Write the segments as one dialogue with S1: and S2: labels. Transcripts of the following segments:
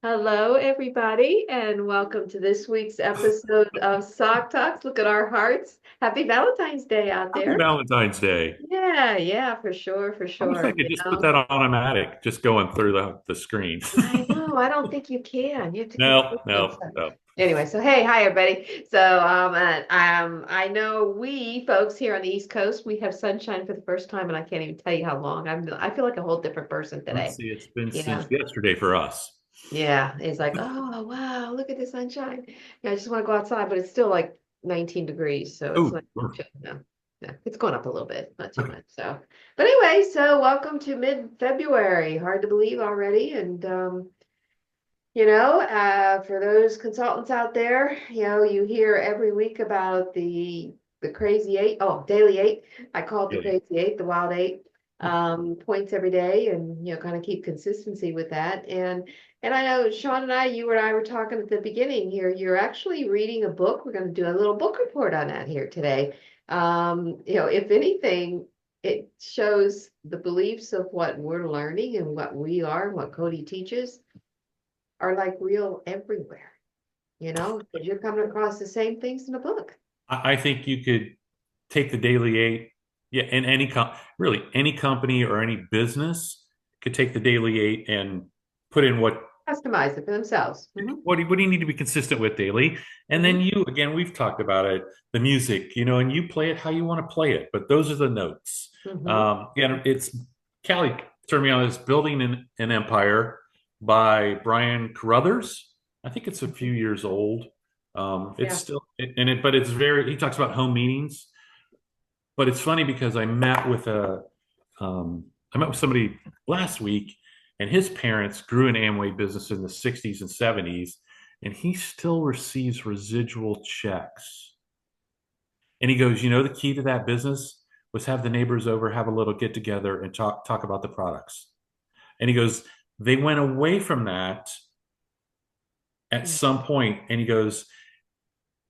S1: Hello, everybody, and welcome to this week's episode of Sock Talks. Look at our hearts. Happy Valentine's Day out
S2: Happy
S1: there.
S2: Valentine's Day.
S1: Yeah, for sure, for
S2: I wish
S1: sure.
S2: I could just put that on automatic, just going through the screen.
S1: I know, I don't think you can. You have to keep
S2: No,
S1: clicking on
S2: no,
S1: stuff.
S2: no.
S1: Anyway, so hi everybody. I know we folks here on the East Coast, we have sunshine for the first time, and I can't even tell you how long. I feel like a whole different person
S2: Let's
S1: today.
S2: see, it's been
S1: You
S2: since
S1: know,
S2: yesterday for us.
S1: Yeah, it's like, oh wow, look at the sunshine. Yeah, I just want to go outside, but it's still like 19 degrees, so it's
S2: Oh,
S1: like, no, no, it's going up a little bit, not too much. So, but anyway, so welcome to mid-February. Hard to believe already, and for those consultants out there, you hear every week about the crazy eight. Oh, daily eight. I call it the
S2: really?
S1: crazy eight, the wild eight. Points every day, and kind of keep consistency with that. And I know Sean and you and I were talking at the beginning here. You're actually reading a book. We're going to do a little book report on that here today. If anything, it shows the beliefs of what we're learning and what we are, what Cody teaches are like real everywhere, because you're coming across the same things in a book.
S2: I think you could take the Daily Eight, yeah, and really any company or any business could take the Daily Eight and put in
S1: Customize it for themselves.
S2: what do you need to be consistent with daily? And then
S1: Hmm.
S2: you, again, we've talked about it, the music, and you play it how you want to play it, but those are the notes.
S1: Hmm.
S2: And it's Callie turned me on this Building an Empire by Brian Carruthers. I think it's a few years old. It's
S1: Yeah.
S2: still in it, but it's very, he talks about home meetings. But it's funny because I met with somebody last week, and his parents grew an Amway business in the 60s and 70s, and he still receives residual checks. And he goes, the key to that business was have the neighbors over, have a little get together, and talk about the products. And he goes, they went away from that at some point, and he goes,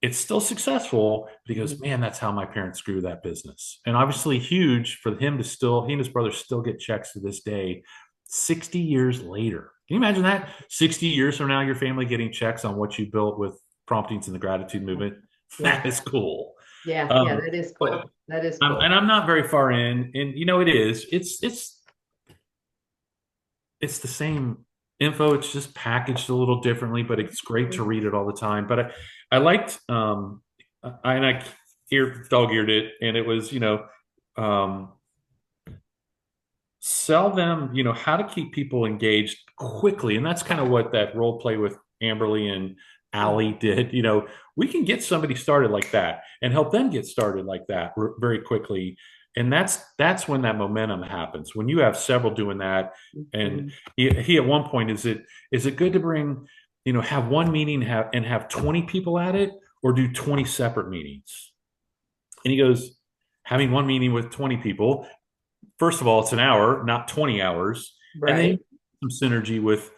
S2: it's still successful, but he goes,
S1: Mhm.
S2: man, that's how my parents grew that business. And obviously huge for him to still, he and his brother still get checks to this day, 60 years later. Can you imagine that? 60 years from now, your family getting checks on what you built with promptings in the gratitude movement.
S1: Yeah.
S2: That is cool.
S1: Yeah,
S2: Um,
S1: that is
S2: but
S1: cool. That is
S2: and
S1: cool.
S2: I'm not very far in, and it is. It's the same info. It's just packaged a little differently, but it's great to
S1: Mhm.
S2: read it all the time. But I liked I dog eared it, and it was um, sell them how to keep people engaged quickly, and that's kind of what that role play with Amberly and Allie did. We can get somebody started like that and help them get started like that very quickly, and that's when that momentum happens when you have several doing that. And
S1: Mhm.
S2: he at one point, is it good to bring have one meeting have 20 people at it, or do 20 separate meetings? And he goes, having one meeting with 20 people, first of all, it's an hour, not 20 hours. And then
S1: Right.
S2: some synergy with,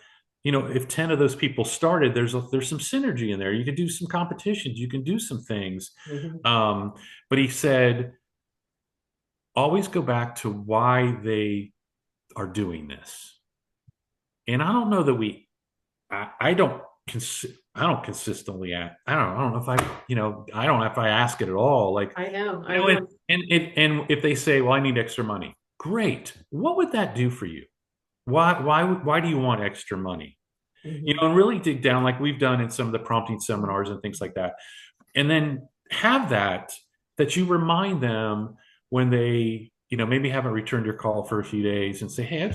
S2: if 10 of those people started, there's some synergy in there. You can do some competitions, you can do some things.
S1: Mhm.
S2: Um, but he said, always go back to why they are doing this. And I don't know that I don't, I don't consistently ask. I don't know if I don't know if I ask it at all. Like,
S1: I know,
S2: you
S1: I
S2: know, and,
S1: know.
S2: and if they say, well, I need extra money, great. What would that do for you? Why do you want extra money?
S1: Hmm.
S2: And really dig down like we've done in some of the prompting seminars and things like that. And then have that you remind them when they, maybe haven't returned your call for a few days, and say, hey,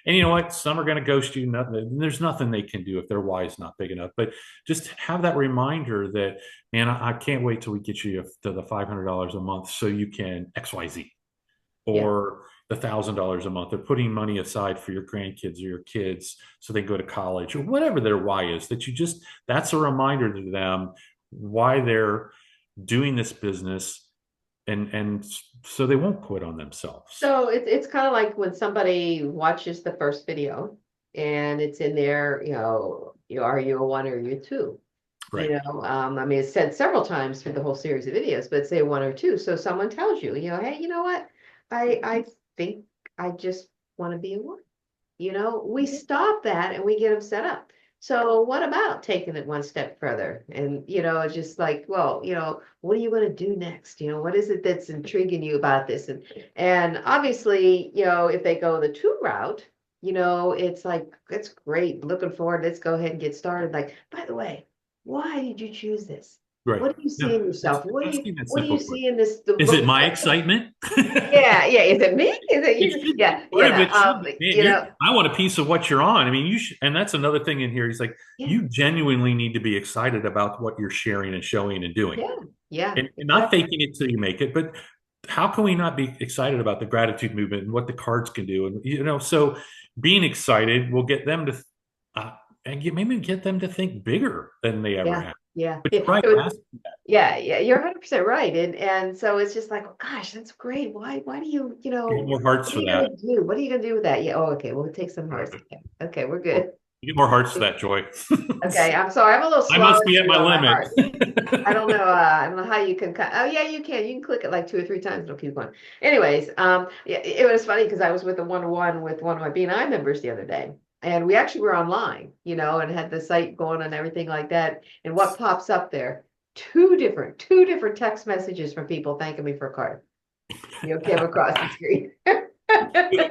S2: and you know what? Some are going to ghost you. Nothing, there's nothing they can do if their why is not big enough. But just have that reminder that, man, I can't wait till we get you to the $500 a month so you can XYZ,
S1: Yeah.
S2: or the $1,000 a month. They're putting money aside for your grandkids or your kids so they go to college, or whatever their why is. That's a reminder to them why they're doing this business, and so they won't quit on themselves.
S1: So it's kind of like when somebody watches the first video and it's in there, are you a one or you a two?
S2: Right.
S1: I mean, it's said several times through the whole series of videos, but say one or two. So someone tells you, hey, you know what? I think I just want to be a one. We stop that and we get them set up. So what about taking it one step further? And, it's just like, well, what are you going to do next? What is it that's intriguing you about this? And obviously, if they go the two route, it's like, it's great. Looking forward. Let's go ahead and get started. Like, by the way, why did you choose this?
S2: Right.
S1: What do you see
S2: No,
S1: in yourself? What do you
S2: asking that
S1: what do you
S2: simple question.
S1: see in the
S2: Is it
S1: book?
S2: my excitement?
S1: Yeah, yeah. Is it me? Is it
S2: It
S1: you?
S2: should be
S1: Yeah,
S2: part of it. Should be. Man,
S1: you know,
S2: I want a piece of what you're on. I mean, you should, and that's another thing in here. He's like,
S1: yeah,
S2: you genuinely need to be excited about what you're sharing and showing and doing,
S1: yeah, yeah,
S2: and not
S1: exactly.
S2: faking it till you make it. But how can we not be excited about the gratitude movement and what the cards can do? And so being excited will get them to, uh, and maybe get them to think bigger than they ever
S1: Yeah,
S2: have.
S1: yeah.
S2: But
S1: Yeah,
S2: you're right.
S1: yeah, yeah, you're 100% right. And so it's just like, oh, gosh, that's great. Why do you,
S2: You get more hearts
S1: what are
S2: for
S1: you
S2: that.
S1: gonna do? What are you gonna do with that? Yeah, oh, okay, we'll take some hearts. Okay, okay, we're good.
S2: You get more hearts for that, Joy.
S1: Okay, I'm sorry, I'm a little
S2: I
S1: slow
S2: must
S1: as
S2: be at my
S1: you on my
S2: limit.
S1: heart. I don't know how you can cut. Oh yeah, you can. You can click it like 2 or 3 times. It'll keep going. Anyways, yeah, it was funny because I was with a one-on-one with one of my BNI members the other day, and we actually were online, and had the site going and everything like that. And what pops up there? Two different text messages from people thanking me for a card. Came across the screen, and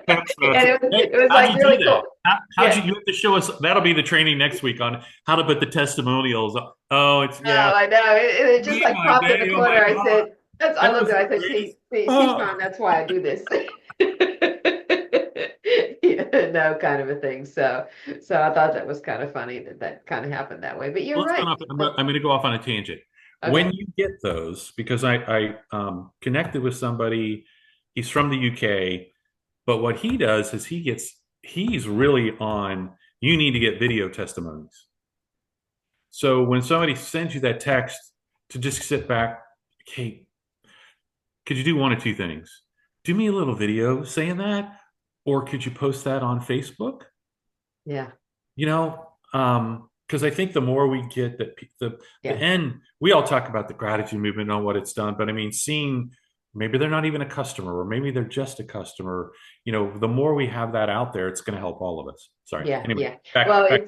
S2: Text message.
S1: it
S2: Hey,
S1: was
S2: how'd
S1: like
S2: you do
S1: really
S2: that?
S1: cool.
S2: How'd
S1: Yeah.
S2: you have to show us? That'll be the training next week on how to put the testimonials. Oh, it's yeah.
S1: Oh, I know. It just
S2: Me
S1: like
S2: my
S1: popped in the
S2: day. Oh my
S1: corner. I
S2: God.
S1: said, I
S2: That
S1: looked
S2: was
S1: at it. I said,
S2: great.
S1: see,
S2: Oh.
S1: Sean, that's why I do this. Yeah, no, kind of a thing. So I thought that was kind of funny that kind of happened that way. But you're
S2: Well, let's go
S1: right.
S2: off. I'm going to go off on a tangent. When
S1: Okay.
S2: you get those, because I connected with somebody, he's from the UK, but what he does is he's really on. You need to get video testimonies. So when somebody sends you that text, to just sit back, hey, could you do one of two things? Do me a little video saying that, or could you post that on Facebook?
S1: Yeah.
S2: Because I think the more we get that the
S1: Yeah.
S2: end, we all talk about the gratitude movement and what it's done, but I mean, seeing maybe they're not even a customer, or maybe they're just a customer. The more we have that out there, it's going to help all of us. Sorry.
S1: Yeah,
S2: Anyway,
S1: yeah. Well,
S2: back.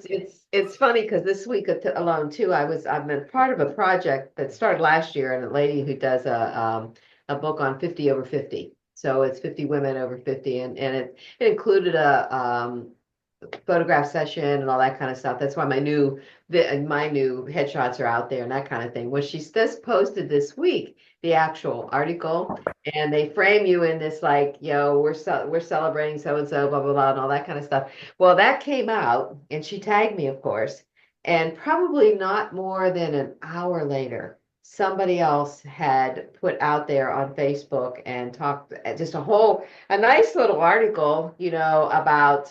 S1: it's funny because this week alone too, I've been part of a project that started last year, and a lady who does a book on 50 over 50. So it's 50 women over 50, and it included a photograph session and all that kind of stuff. That's why my new headshots are out there and that kind of thing. Well, she's just posted this week the actual article, and they frame you in this like, we're celebrating so and so, blah blah blah, and all that kind of stuff. Well, that came out, and she tagged me, of course, and probably not more than an hour later, somebody else had put out there on Facebook and talked just a nice little article, about,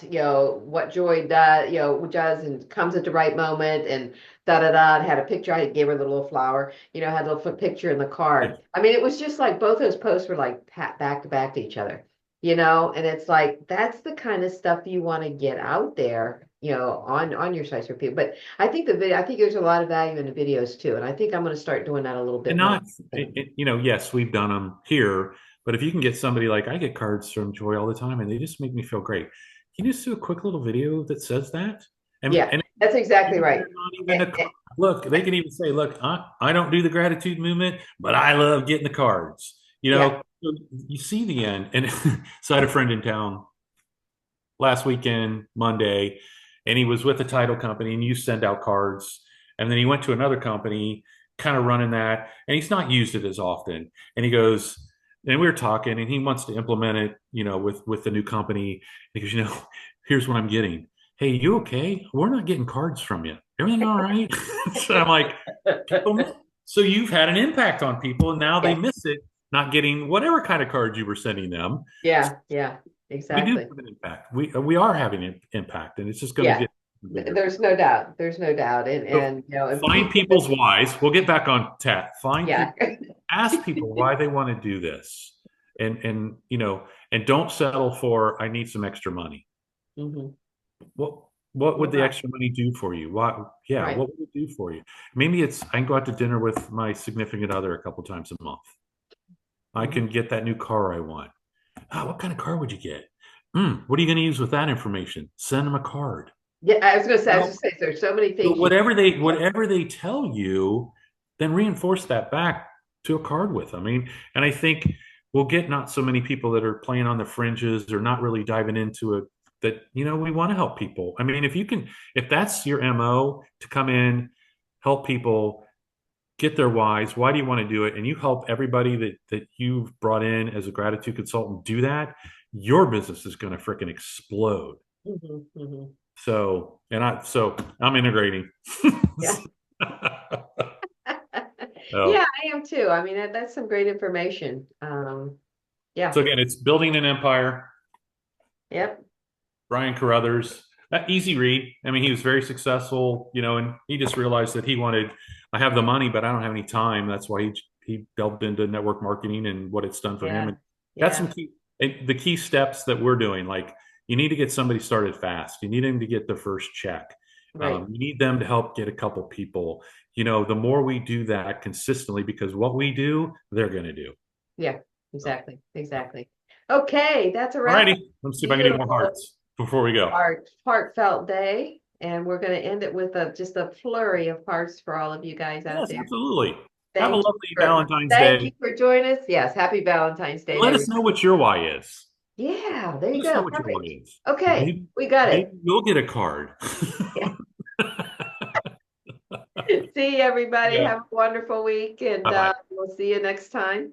S1: what Joy does, does and comes at the right moment and da da da. And had a picture. I gave her the little flower, had a little picture in the
S2: Yeah.
S1: card. I mean, it was just like both those posts were like back to back to each other, and it's like that's the kind of stuff you want to get out there, on your sites for people. But I think there's a lot of value in the videos too, and I think I'm going to start doing that a little
S2: And
S1: bit more.
S2: not, yes, we've done them here, but if you can get somebody like I get cards from Joy all the time and they just make me feel great. Can you just do a quick little video that says that?
S1: Yeah,
S2: And
S1: that's exactly
S2: even if
S1: right.
S2: they're not even
S1: Eh,
S2: a card,
S1: eh,
S2: look, they can even say, look, I don't do the gratitude movement, but I love getting the cards.
S1: Yeah.
S2: You see the end. And so I had a friend in town last weekend, Monday, and he was with a title company and you send out cards. And then he went to another company, kind of running that, and he's not used it as often. And he goes, and we were talking, and he wants to implement it, with the new company. Because, here's what I'm getting. Hey, you okay? We're not getting cards from you. Everything all right? So I'm like, so you've had an impact on people, and now they
S1: Yeah.
S2: miss it, not getting whatever kind of cards you were sending them.
S1: Yeah. Yeah.
S2: We do
S1: Exactly.
S2: have an impact. We are having an impact, and it's just going to
S1: Yeah.
S2: get bigger.
S1: There's no doubt. There's no doubt. And
S2: So
S1: and
S2: find
S1: people
S2: people's whys. We'll get back on tap. Find
S1: yeah.
S2: people. Ask people why they want to do this, and don't settle for I need some extra money.
S1: Hmm.
S2: What what would the
S1: Right.
S2: extra money do for you? Yeah,
S1: Right.
S2: what would it do for you? Maybe it's I can go out to dinner with my significant other a couple times a month. I
S1: Mhm.
S2: can get that new car I want. What kind of car would you get? What are you going to use with that information? Send them a card.
S1: Yeah, I was gonna say,
S2: You
S1: I was
S2: know,
S1: just saying, there's so many
S2: but
S1: things you.
S2: whatever they tell you, then reinforce that back to a card with. I mean, and I think we'll get not so many people that are playing on the fringes or not really diving into it. That we want to help people. I mean, if that's your MO to come in, help people get their whys. Why do you want to do it? And you help everybody that you've brought in as a gratitude consultant do that. Your business is going to freaking explode.
S1: Mhm, mhm.
S2: So I'm integrating.
S1: Yeah.
S2: Oh.
S1: Yeah, I am too. I mean, that's some great information. Yeah.
S2: So again, it's Building an Empire,
S1: Yep.
S2: Brian Carruthers. Easy read. I mean, he was very successful, and he just realized that I have the money, but I don't have any time. That's why he delved into network marketing and what it's done for him.
S1: Yeah.
S2: And got
S1: Yeah.
S2: some the key steps that we're doing. Like you need to get somebody started fast. You need them to get the first check.
S1: Right.
S2: You need them to help get a couple people. The more we do that consistently, because what we do, they're going to do.
S1: Yeah.
S2: So,
S1: Exactly. Exactly. Okay, that's a
S2: all
S1: wrap.
S2: righty. Let's see if I can get more
S1: Beautiful,
S2: hearts before we go.
S1: heartfelt day. And we're going to end it with just a flurry of hearts for all of you guys out
S2: Yes,
S1: there.
S2: absolutely. Have a lovely Valentine's
S1: Thank you
S2: Day.
S1: for joining us. Yes, happy Valentine's
S2: And
S1: Day to
S2: let us
S1: everybody.
S2: know what your why is.
S1: Yeah, there you
S2: Let us
S1: go.
S2: know what your why
S1: Perfect.
S2: is.
S1: Okay,
S2: Maybe,
S1: we got
S2: maybe
S1: it.
S2: you'll get a card.
S1: Yeah. See you, everybody.
S2: Yeah.
S1: Have a wonderful week, and
S2: Bye bye.
S1: we'll see you next time.